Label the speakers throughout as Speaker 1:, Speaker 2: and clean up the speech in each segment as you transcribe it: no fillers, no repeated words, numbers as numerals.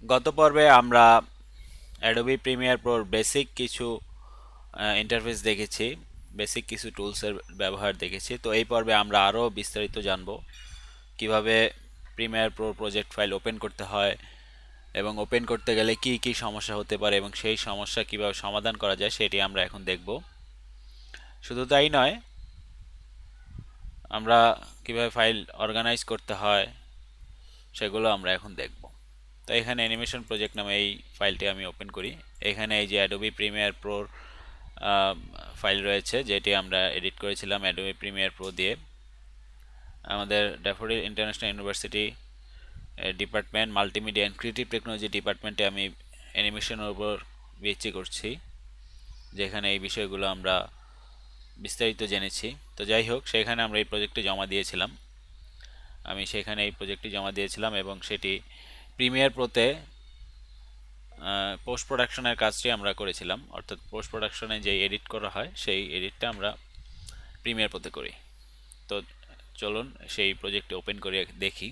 Speaker 1: গত পর্বে আমরা অ্যাডোবি প্রিমিয়ার প্রোর বেসিক কিছু ইন্টারফেস দেখেছি, বেসিক কিছু টুলসের ব্যবহার দেখেছি। তো এই পর্বে আমরা আরও বিস্তারিত জানব কিভাবে Premiere Pro project file open করতে হয় এবং ওপেন করতে গেলে কি কি সমস্যা হতে পারে এবং সেই সমস্যা কিভাবে সমাধান করা যায় সেটি আমরা এখন দেখব। শুধু তাই নয়, আমরা কিভাবে ফাইল অর্গানাইজ করতে হয় সেগুলো আমরা এখন দেখব। তো এখানে অ্যানিমেশন প্রজেক্ট নামে এই ফাইলটি আমি ওপেন করি। এখানে এই যে অ্যাডোবি প্রিমিয়ার প্রোর ফাইল রয়েছে, যেটি আমরা এডিট করেছিলাম অ্যাডোবি প্রিমিয়ার প্রো দিয়ে। আমাদের daffodil international university department multimedia and creative technology ডিপার্টমেন্টে আমি অ্যানিমেশনের উপর পিএইচডি করছি, যেখানে এই বিষয়গুলো আমরা বিস্তারিত জেনেছি। তো যাই হোক, সেখানে আমরা এই প্রজেক্টটি জমা দিয়েছিলাম। আমি সেখানে এই প্রজেক্টটি জমা দিয়েছিলাম এবং সেটি প্রিমিয়ার প্রোতে পোস্ট প্রোডাকশনের কাজটি আমরা করেছিলাম। অর্থাৎ পোস্ট প্রোডাকশনে যে এডিট করা হয় সেই এডিটটা আমরা প্রিমিয়ার প্রোতে করি। তো চলুন সেই প্রজেক্টটি ওপেন করে দেখি।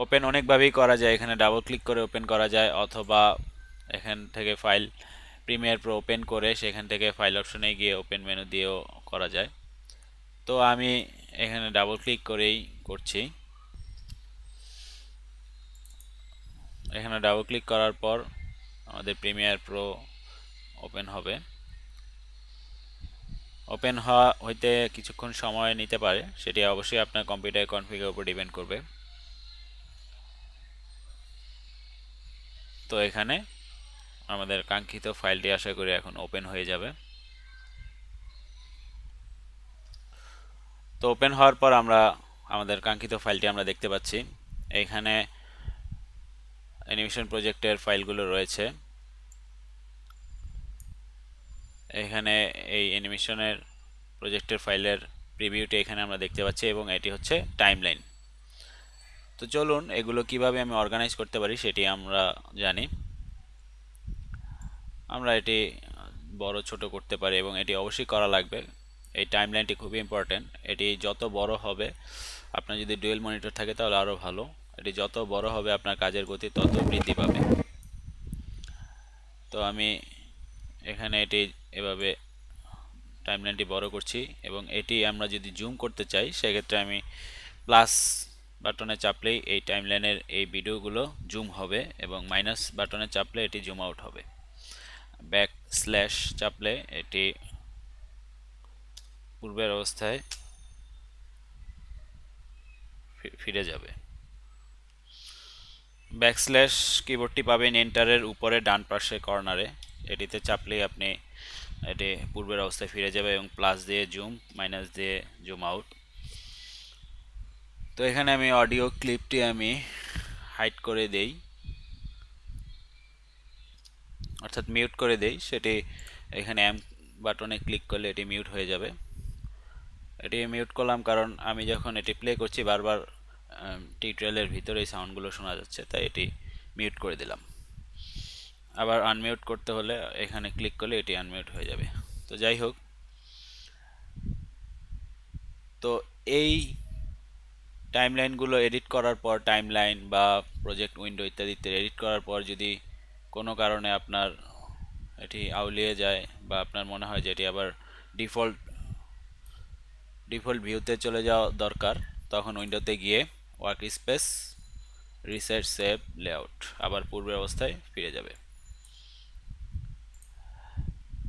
Speaker 1: ওপেন অনেকভাবেই করা যায়। এখানে ডাবল ক্লিক করে ওপেন করা যায়, অথবা এখান থেকে ফাইল প্রিমিয়ার প্রো ওপেন করে সেখান থেকে ফাইল অপশনে গিয়ে ওপেন মেনু দিয়েও করা যায়। তো আমি এখানে ডাবল ক্লিক করেই করছি। এখানে ডাবল ক্লিক করার পর আমাদের প্রিমিয়ার প্রো ওপেন হবে। ওপেন হইতে কিছুক্ষণ সময় নিতে পারে, সেটি অবশ্যই আপনার কম্পিউটার কনফিগের উপর ডিপেন্ড করবে। তো এখানে আমাদের কাঙ্ক্ষিত ফাইলটি আশা করি এখন ওপেন হয়ে যাবে। তো ওপেন হওয়ার পর আমরা আমাদের কাঙ্ক্ষিত ফাইলটি আমরা দেখতে পাচ্ছি। এখানে অ্যানিমেশন প্রজেক্টের ফাইলগুলো রয়েছে। এখানে এই অ্যানিমেশনের প্রজেক্টের ফাইলের প্রিভিউটি এখানে আমরা দেখতে পাচ্ছি এবং এটি হচ্ছে টাইমলাইন। তো চলুন এগুলো কিভাবে আমি অর্গানাইজ করতে পারি সেটি আমরা জানি। আমরা এটি বড় ছোট করতে পারি এবং এটি অবশ্যই করা লাগবে। এই টাইমলাইনটি খুবই ইম্পর্টেন্ট। এটি যত বড় হবে, আপনার যদি ডুয়েল মনিটর থাকে তাহলে আরও ভালো। এটি যত বড় হবে আপনার কাজের গতি তত বৃদ্ধি পাবে। তো আমি এখানে এটি এভাবে টাইমলাইনটি বড় করছি এবং এটি আমরা যদি জুম করতে চাই সেক্ষেত্রে আমি প্লাস বাটনে চাপলেই এই টাইমলাইনের এই ভিডিওগুলো জুম হবে এবং মাইনাস বাটনে চাপলে এটি জুম আউট হবে। ব্যাক স্ল্যাশ চাপলে এটি পূর্বের অবস্থায় ফিরে যাবে। ব্যাকস্ল্যাশ কিবোর্ডটি পাবেন এন্টারের উপরে ডান পাশে কর্নারে। এটিতে চাপলেই আপনি এটি পূর্বের অবস্থায় ফিরে যাবে এবং প্লাস দিয়ে জুম, মাইনাস দিয়ে জুম আউট। তো এখানে আমি অডিও ক্লিপটি আমি হাইড করে দেই, অর্থাৎ মিউট করে দেই। সেটি এখানে এম বাটনে ক্লিক করলে এটি মিউট হয়ে যাবে। এটি মিউট করলাম কারণ আমি যখন এটি প্লে করছি বারবার টিউটোরিয়ালের ভিতরে এই সাউন্ডগুলো শোনা যাচ্ছে, তাই এটি মিউট করে দিলাম। আবার আনমিউট করতে হলে এখানে ক্লিক করলে এটি আনমিউট হয়ে যাবে। তো যাই হোক, তো এই টাইমলাইনগুলো এডিট করার পর, টাইমলাইন বা প্রজেক্ট উইন্ডো ইত্যাদিতে এডিট করার পর যদি কোনো কারণে আপনার এটি আউলিয়ে যায় বা আপনার মনে হয় যে এটি আবার ডিফল্ট ভিউতে চলে যাওয়া দরকার, তখন উইন্ডোতে গিয়ে work space, reset, save, layout, আবার পূর্বের অবস্থায় ফিরে যাবে।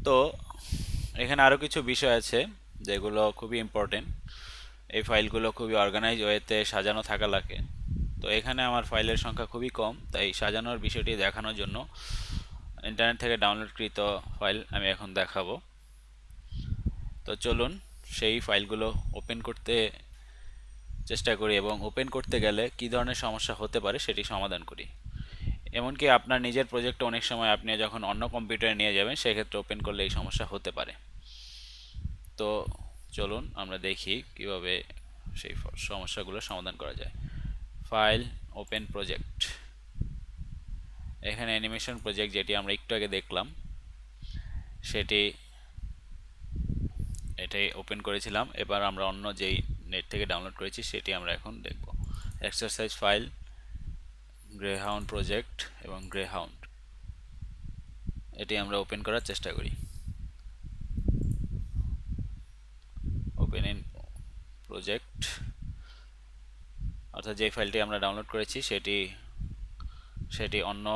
Speaker 1: তো এখানে আরও কিছু বিষয় আছে যেগুলো খুবই ইম্পর্টেন্ট। এই ফাইলগুলো খুবই অর্গানাইজ ওয়েতে সাজানো থাকা লাগে। তো এখানে আমার ফাইলের সংখ্যা খুবই কম, তাই সাজানোর বিষয়টি দেখানোর জন্য ইন্টারনেট থেকে ডাউনলোডকৃত ফাইল আমি এখন দেখাবো। তো চলুন সেই ফাইলগুলো ওপেন করতে চেষ্টা করি এবং ওপেন করতে গেলে কী ধরনের সমস্যা হতে পারে সেটি সমাধান করি। এমনকি আপনার নিজের প্রজেক্ট অনেক সময় আপনি যখন অন্য কম্পিউটারে নিয়ে যাবেন সেক্ষেত্রে ওপেন করলে এই সমস্যা হতে পারে। তো চলুন আমরা দেখি কিভাবে সেই সমস্যাগুলো সমাধান করা যায়। File, open project. এখানে অ্যানিমেশন প্রজেক্ট যেটি আমরা একটু আগে দেখলাম সেটি এটাই ওপেন করেছিলাম। এবার আমরা অন্য যেই নেট থেকে ডাউনলোড করেছি সেটি আমরা এখন দেখব। এক্সারসাইজ ফাইল, গ্রেহাউন্ড প্রজেক্ট এবং গ্রেহাউন্ড, এটি আমরা ওপেন করার চেষ্টা করি। ওপেন ইন প্রজেক্ট, অর্থাৎ যে ফাইলটি আমরা ডাউনলোড করেছি সেটি সেটি অন্য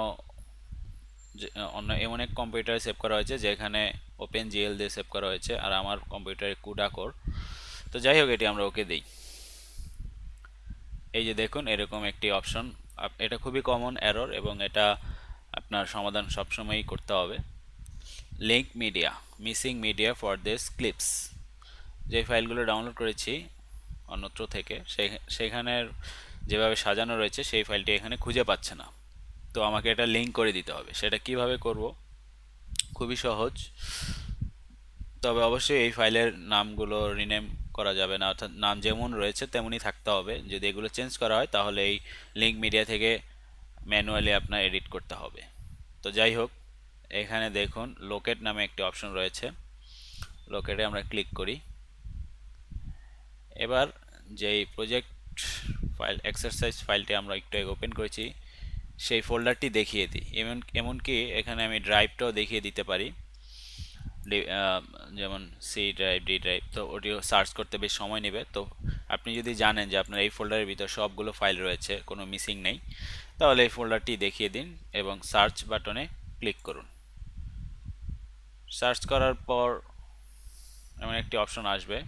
Speaker 1: অন্য এমন এক কম্পিউটারে সেভ করা হয়েছে যেখানে ওপেন জিএল দিয়ে সেভ করা হয়েছে, আর আমার কম্পিউটারে কুডা কোর। তো যাই হোক, এটি আমরা ওকে দিই। এই যে দেখুন এরকম একটি অপশন, এটা খুবই কমন এরর এবং এটা আপনার সমাধান সবসময়ই করতে হবে। Link media, missing media for this clips, যে ফাইলগুলো ডাউনলোড করেছি অন্যত্র থেকে সেখানের যেভাবে সাজানো রয়েছে সেই ফাইলটি এখানে খুঁজে পাচ্ছে না। তো আমাকে এটা লিঙ্ক করে দিতে হবে। সেটা কিভাবে করব? খুবই সহজ, তবে অবশ্যই এই ফাইলের নামগুলো রিনেম করা যাবে না, অর্থাৎ নাম যেমন রয়েছে তেমনই থাকতে হবে। যদি এগুলো চেঞ্জ করা হয় তাহলে এই লিঙ্ক মিডিয়া থেকে ম্যানুয়ালি আপনার এডিট করতে হবে। তো যাই হোক, এখানে দেখুন লোকেট নামে একটি অপশন রয়েছে, লোকেটে আমরা ক্লিক করি। এবার যেই প্রজেক্ট ফাইল এক্সারসাইজ ফাইলটি আমরা একটু ওপেন করেছি সেই ফোল্ডারটি দেখিয়ে দিই। এমনকি এখানে আমি ড্রাইভটাও দেখিয়ে দিতে পারি, যেমন সি ড্রাইভ, ডি ড্রাইভ। তো ওটিও সার্চ করতে বেশ সময় নেবে। তো আপনি যদি জানেন যে আপনার এই ফোল্ডারের ভিতর সবগুলো ফাইল রয়েছে, কোনো মিসিং নেই, তাহলে এই ফোল্ডারটি দেখিয়ে দিন এবং সার্চ বাটনে ক্লিক করুন। সার্চ করার পর এমন একটি অপশন আসবে,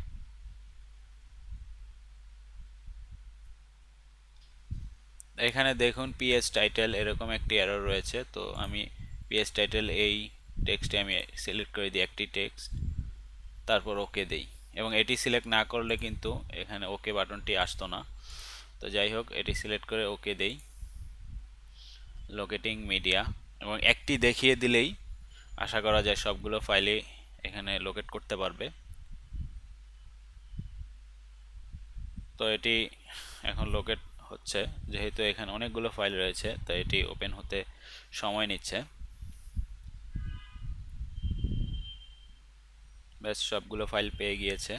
Speaker 1: এখানে দেখুন পিএস টাইটেল এরকম একটি এরর রয়েছে। তো আমি পিএস টাইটেল এই টেক্সটে আমি সিলেক্ট করে দিই একটি টেক্সট, তারপর ওকে দেই। এবং এটি সিলেক্ট না করলে কিন্তু এখানে ওকে বাটনটি আসতো না। তো যাই হোক, এটি সিলেক্ট করে ওকে দেই, লোকেটিং মিডিয়া, এবং একটি দেখিয়ে দিলেই আশা করা যায় সবগুলো ফাইলে এখানে লোকেট করতে পারবে। তো এটি এখন লোকেট হচ্ছে, যেহেতু এখানে অনেকগুলো ফাইল রয়েছে তাই এটি ওপেন হতে সময় নিচ্ছে। ব্যাস, সবগুলো ফাইল পেয়ে গিয়েছে।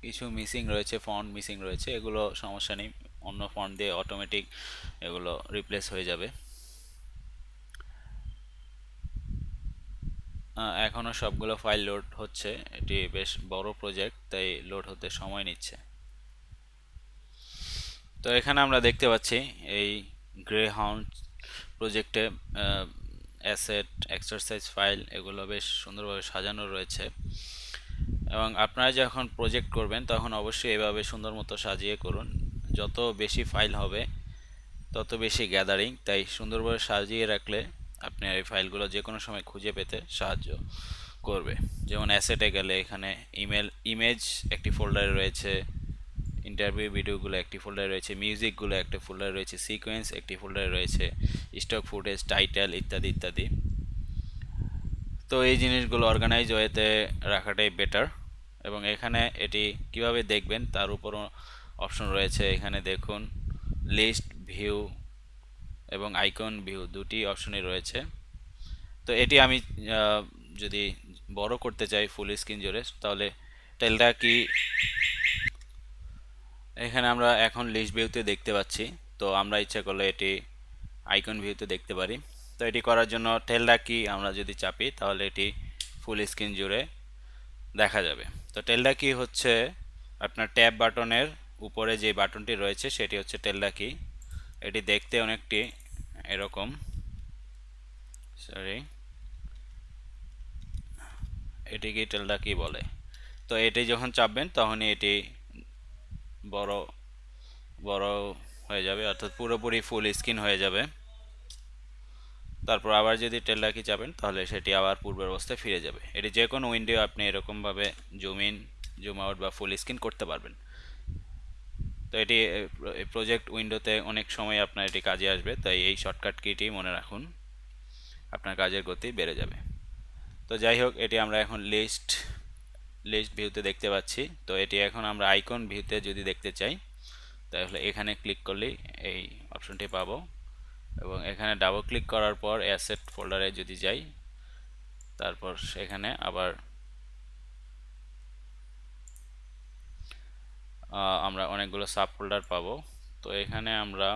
Speaker 1: কিছু মিসিং রয়েছে, ফন্ট মিসিং রয়েছে, এগুলো সমস্যা নেই, অন্য ফন্ট দিয়ে অটোমেটিক এগুলো রিপ্লেস হয়ে যাবে। এখনও সবগুলো ফাইল লোড হচ্ছে, এটি বেশ বড় প্রজেক্ট তাই লোড হতে সময় নিচ্ছে। তো এখানে আমরা দেখতে পাচ্ছি এই গ্রেহাউন্ড প্রজেক্টে অ্যাসেট, এক্সারসাইজ ফাইল এগুলো বেশ সুন্দরভাবে সাজানো রয়েছে। এবং আপনারা যখন প্রজেক্ট করবেন তখন অবশ্যই এভাবে সুন্দর মতো সাজিয়ে করুন। যত বেশি ফাইল হবে তত বেশি গ্যাদারিং, তাই সুন্দরভাবে সাজিয়ে রাখলে আপনি এই ফাইলগুলো যে কোনো সময় খুঁজে পেতে সাহায্য করবে। যেমন অ্যাসেটে গেলে এখানে ইমেজ একটি ফোল্ডারে রয়েছে, ইন্টারভিউ ভিডিওগুলো একটি ফোল্ডারে রয়েছে, মিউজিকগুলো একটা ফোল্ডারে রয়েছে, সিকোয়েন্স একটি ফোল্ডারে রয়েছে, স্টক ফুটেজ, টাইটেল ইত্যাদি ইত্যাদি। তো এই জিনিসগুলো অর্গানাইজ ওয়েতে রাখাটাই বেটার। এবং এখানে এটি কিভাবে দেখবেন তার উপরও অপশন রয়েছে। এখানে দেখুন লিস্ট ভিউ এবং আইকন ভিউ দুটি অপশনই রয়েছে। তো এটি আমি যদি বড় করতে চাই ফুল স্ক্রিন জুড়ে, তাহলে টেলটা কি এখানে আমরা এখন লিস্ট ভিউতে দেখতে পাচ্ছি। তো আমরা ইচ্ছা করলে এটি আইকন ভিউতে দেখতে পারি। তো এটি করার জন্য টেলটা কি আমরা যদি চাপি তাহলে এটি ফুল স্ক্রিন জুড়ে দেখা যাবে। তো টেলটা কি হচ্ছে আপনার ট্যাব বাটনের উপরে যে বাটনটি রয়েছে সেটি হচ্ছে টেলটা কি। এটি দেখতে অনেকটি এরকম, সরি, এটিকে টেলটা কি বলে। তো এটি যখন চাপবেন তখনই এটি বড় বড় হয়ে যাবে, অর্থাৎ পুরোপুরি ফুল স্ক্রিন হয়ে যাবে। তারপর আবার যদি টেলটা কি চাপেন তাহলে সেটি আবার পূর্বের অবস্থায় ফিরে যাবে। এটি যে কোনো উইন্ডো আপনি এরকমভাবে জুম ইন, জুম আউট বা ফুল স্ক্রিন করতে পারবেন। তো এটি প্রজেক্ট উইন্ডোতে অনেক সময় আপনার এটি কাজে আসবে, তাই এই শর্টকাট কিটি মনে রাখুন, আপনার কাজের গতি বেড়ে যাবে। তো যাই হোক, এটি আমরা এখন লিস্ট ভিউতে দেখতে পাচ্ছি। তো এটি এখন আমরা আইকন ভিউতে যদি দেখতে চাই তাহলে এখানে ক্লিক করলেই এই অপশনটি পাবো। এবং এখানে ডাবল ক্লিক করার পর অ্যাসেট ফোল্ডারে যদি যাই, তারপর সেখানে আবার আমরা অনেকগুলো সাব ফোল্ডার পাবো। তো এখানে আমরা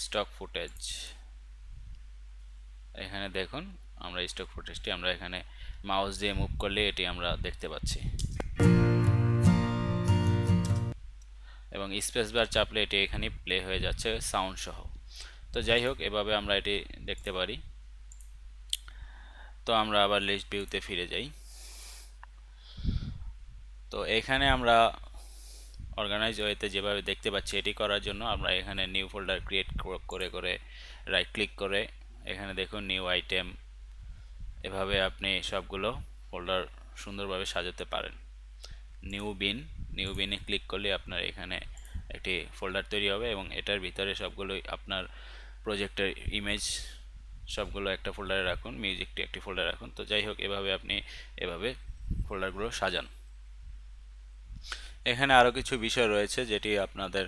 Speaker 1: স্টক ফুটেজ, এখানে দেখুন আমরা স্টক ফুটেজটি আমরা এখানে মাউস দিয়ে মুভ করলে এটি আমরা দেখতে পাচ্ছি, এবং স্পেস বার চাপলে এটি এখানে প্লে হয়ে যাচ্ছে সাউন্ড সহ। তো যাই হোক, এভাবে আমরা এটি দেখতে পারি। তো আমরা আবার লিস্ট ভিউতে ফিরে যাই। তো এখানে আমরা অর্গানাইজ ওয়েতে যেভাবে দেখতে পাচ্ছি, এটি করার জন্য আমরা এখানে নিউ ফোল্ডার ক্রিয়েট করে করে রাইট ক্লিক করে এখানে দেখুন নিউ আইটেম, এভাবে আপনি সবগুলো ফোল্ডার সুন্দরভাবে সাজাতে পারেন। নিউ বিনে ক্লিক করলে আপনার এখানে একটি ফোল্ডার তৈরি হবে এবং এটার ভিতরে সবগুলোই আপনার প্রজেক্টের ইমেজ সবগুলো একটা ফোল্ডারে রাখুন, মিউজিকটি একটি ফোল্ডারে রাখুন। তো যাই হোক, এভাবে আপনি এভাবে ফোল্ডারগুলো সাজান। এখানে আরও কিছু বিষয় রয়েছে যেটি আপনাদের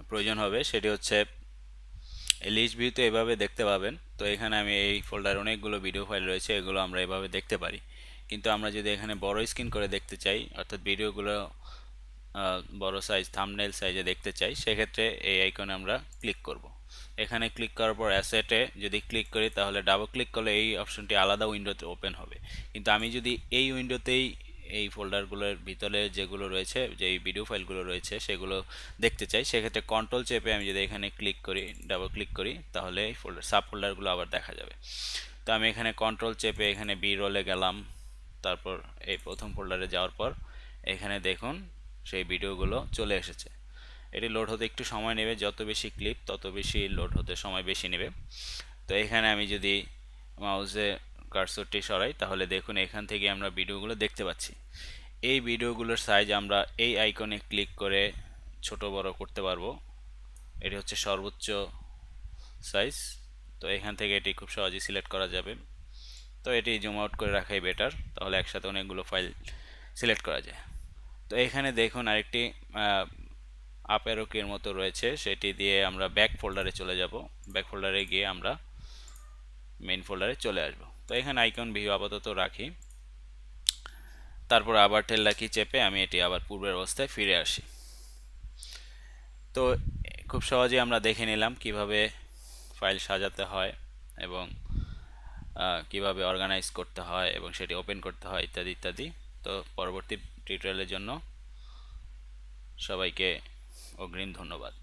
Speaker 1: প্রয়োজন হবে, সেটি হচ্ছে লিস্ট ভিউতে এভাবে দেখতে পাবেন। তো এখানে আমি এই ফোল্ডারে অনেকগুলো ভিডিও ফাইল রয়েছে, এগুলো আমরা এভাবে দেখতে পারি। কিন্তু আমরা যদি এখানে বড় স্ক্রিন করে দেখতে চাই, অর্থাৎ ভিডিওগুলো বড় সাইজ থাম্বনেল সাইজে দেখতে চাই, সেক্ষেত্রে এই আইকনে আমরা ক্লিক করব। এখানে ক্লিক করার পর অ্যাসেটে যদি ক্লিক করি, তাহলে ডাবল ক্লিক করলে এই অপশনটি আলাদা উইন্ডোতে ওপেন হবে। কিন্তু আমি যদি এই উইন্ডোতেই এই ফোল্ডারগুলোর ভিতরে যেগুলো রয়েছে, যেই ভিডিও ফাইলগুলো রয়েছে সেগুলো দেখতে চাই, সেক্ষেত্রে কন্ট্রোল চেপে আমি যদি এখানে ক্লিক করি, ডাবল ক্লিক করি, তাহলে এই সাব ফোল্ডারগুলো আবার দেখা যাবে। তো আমি এখানে কন্ট্রোল চেপে এখানে বি রোলে গেলাম, তারপর এই প্রথম ফোল্ডারে যাওয়ার পর এখানে দেখুন সেই ভিডিওগুলো চলে এসেছে। এটি লোড হতে একটু সময় নেবে, যত বেশি ক্লিপ তত বেশি লোড হতে সময় বেশি নেবে। তো এখানে আমি যদি মাউসে কার্সরটি সরাই, তাহলে দেখুন এখান থেকে আমরা ভিডিওগুলো দেখতে পাচ্ছি। এই ভিডিওগুলোর সাইজ আমরা এই আইকনে ক্লিক করে ছোট বড় করতে পারবো। এটি হচ্ছে সর্বোচ্চ সাইজ। তো এখান থেকে এটি খুব সহজেই সিলেক্ট করা যাবে। তো এটি জুম আউট করে রাখাই বেটার, তাহলে একসাথে অনেকগুলো ফাইল সিলেক্ট করা যায়। তো এখানে দেখুন আরেকটি আপ অ্যারো কির মতো রয়েছে, সেটি দিয়ে আমরা ব্যাক ফোল্ডারে চলে যাব। ব্যাক ফোল্ডারে গিয়ে আমরা মেইন ফোল্ডারে চলে আসব। তো এখানে আইকন ভিউ আপাতত রাখি, তারপর আবার টেল্লা কি চেপে আমি এটি আবার পূর্বের অবস্থায় ফিরে আসি। তো খুব সহজেই আমরা দেখে নিলাম কিভাবে ফাইল সাজাতে হয় এবং কিভাবে অর্গানাইজ করতে হয় এবং সেটি ওপেন করতে হয় ইত্যাদি ইত্যাদি। তো পরবর্তী টিউটোরিয়ালের জন্য সবাইকে অগ্রিম ধন্যবাদ।